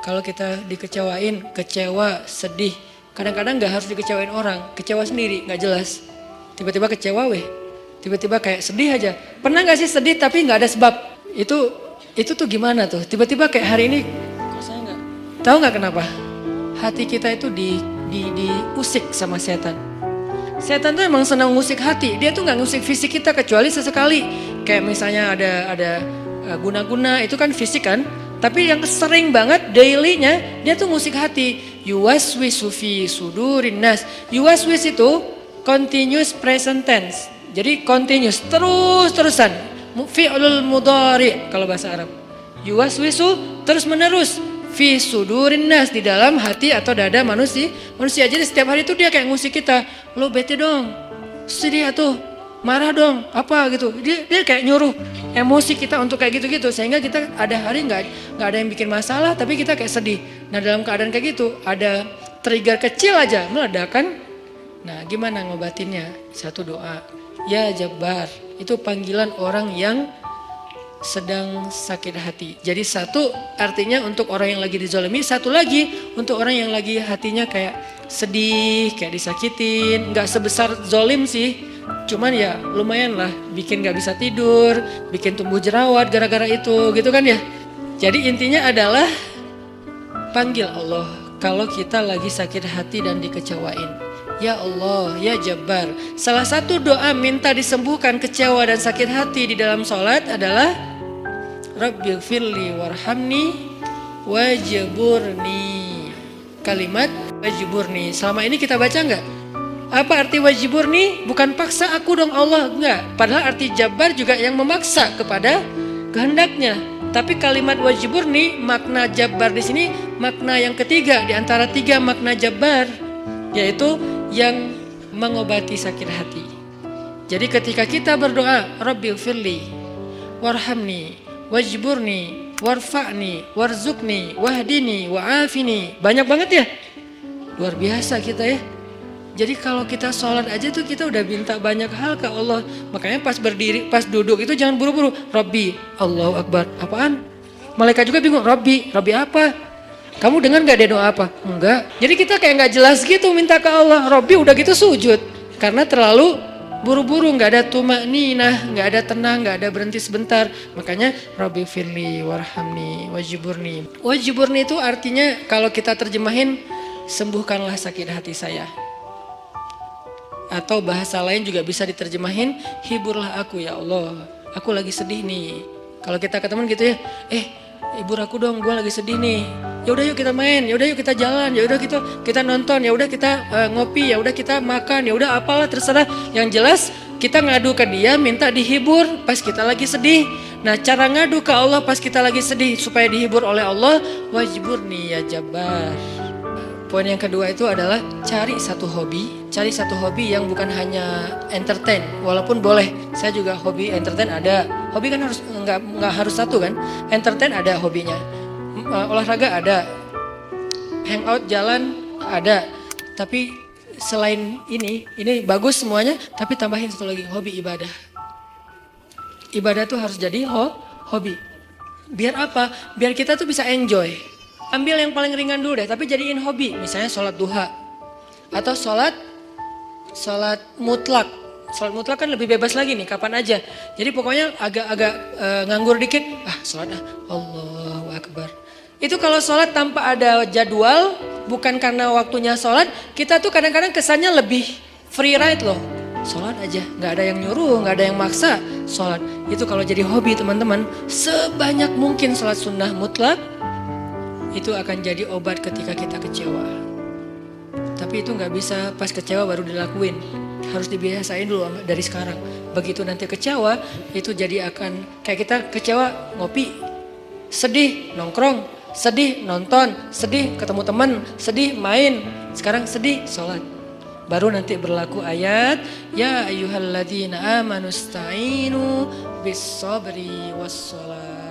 Kalau kita dikecewain, kecewa, sedih. Kadang-kadang gak harus dikecewain orang, kecewa sendiri, gak jelas. Tiba-tiba kecewa tiba-tiba kayak sedih aja. Pernah gak sih sedih tapi gak ada sebab? Itu tuh gimana tuh? Tiba-tiba kayak hari ini, kok saya gak? Tahu gak kenapa? Hati kita itu diusik sama setan. Setan tuh emang senang ngusik hati, dia tuh gak ngusik fisik kita kecuali sesekali. Kayak misalnya ada guna-guna, itu kan fisik kan? Tapi yang sering banget dailynya dia tuh ngusik hati. Yuwaswisu fi sudurin nas. Yuwaswis itu continuous present tense. Jadi continuous, terus-terusan. Fi'lul mudhari kalau bahasa Arab. Yuwaswisu terus menerus. Fi sudurin nas, di dalam hati atau dada manusia. Jadi setiap hari itu dia kayak ngusik kita. Lo bete dong, sedih atuh, marah dong, apa gitu. Dia kayak nyuruh emosi kita untuk kayak gitu-gitu. Sehingga kita ada hari nggak ada yang bikin masalah, tapi kita kayak sedih. Nah dalam keadaan kayak gitu, ada trigger kecil aja meledakan. Nah gimana ngobatinnya? Satu doa. Ya Jabbar, itu panggilan orang yang sedang sakit hati. Jadi satu artinya untuk orang yang lagi dizalimi, satu lagi untuk orang yang lagi hatinya kayak sedih, kayak disakitin. Nggak sebesar zolim sih, cuman ya lumayan lah, bikin gak bisa tidur, bikin tumbuh jerawat gara-gara itu gitu kan ya. Jadi intinya adalah panggil Allah kalau kita lagi sakit hati dan dikecewain. Ya Allah, ya Jabbar. Salah satu doa minta disembuhkan kecewa dan sakit hati di dalam sholat adalah Rabbighfirli warhamni wajburni. Kalimat wajburni. Selama ini kita baca enggak? Apa arti wajburni? Bukan paksa aku dong Allah, enggak. Padahal arti Jabbar juga yang memaksa kepada kehendaknya. Tapi kalimat wajburni, makna Jabbar di sini makna yang ketiga di antara tiga makna Jabbar, yaitu yang mengobati sakit hati. Jadi ketika kita berdoa, Rabbighfirli warhamni wajburni warfa'ni warzukni wahdini wa'afini. Banyak banget ya. Luar biasa kita ya. Jadi kalau kita sholat aja tuh kita udah minta banyak hal ke Allah. Makanya pas berdiri, pas duduk itu jangan buru-buru. Rabbi, Allahu Akbar. Apaan? Malaikat juga bingung. Rabbi apa? Kamu dengar gak dia doa apa? Enggak. Jadi kita kayak gak jelas gitu minta ke Allah. Rabbi udah gitu sujud. Karena terlalu buru-buru, gak ada tumakninah, gak ada tenang, gak ada berhenti sebentar. Makanya Rabbi firli warhamni wajburni. Wajburni itu artinya kalau kita terjemahin, sembuhkanlah sakit hati saya. Atau bahasa lain juga bisa diterjemahin, hiburlah aku ya Allah. Aku lagi sedih nih. Kalau kita ke teman gitu ya, hibur aku dong, gue lagi sedih nih. Ya udah yuk kita main, ya udah yuk kita jalan, ya udah kita nonton, ya udah kita ngopi, ya udah kita makan, ya udah apalah terserah. Yang jelas kita ngadu ke dia minta dihibur pas kita lagi sedih. Nah cara ngadu ke Allah pas kita lagi sedih supaya dihibur oleh Allah, wajburni ya Jabbar. Poin yang kedua itu adalah cari satu hobi yang bukan hanya entertain, walaupun boleh. Saya juga hobi entertain ada. Hobi kan harus nggak harus satu kan. Entertain ada hobinya, olahraga ada, hangout jalan ada. Tapi selain ini bagus semuanya. Tapi tambahin satu lagi, hobi ibadah. Ibadah tuh harus jadi hobi. Biar apa? Biar kita tuh bisa enjoy. Ambil yang paling ringan dulu deh, tapi jadiin hobi. Misalnya sholat duha atau sholat mutlak. Sholat mutlak kan lebih bebas lagi nih, kapan aja. Jadi pokoknya agak nganggur dikit, sholat Allahu Akbar. Itu kalau sholat tanpa ada jadwal, bukan karena waktunya sholat, kita tuh kadang-kadang kesannya lebih free ride loh. Sholat aja, gak ada yang nyuruh, gak ada yang maksa sholat. Itu kalau jadi hobi teman-teman, sebanyak mungkin sholat sunnah mutlak, itu akan jadi obat ketika kita kecewa. Tapi itu gak bisa pas kecewa baru dilakuin. Harus dibiasain dulu dari sekarang. Begitu nanti kecewa, itu jadi akan kayak kita kecewa ngopi, sedih nongkrong, sedih nonton, sedih ketemu teman, sedih main. Sekarang sedih sholat. Baru nanti berlaku ayat, ya ayyuhalladzina amanu sta'inu bis sabri was sholat.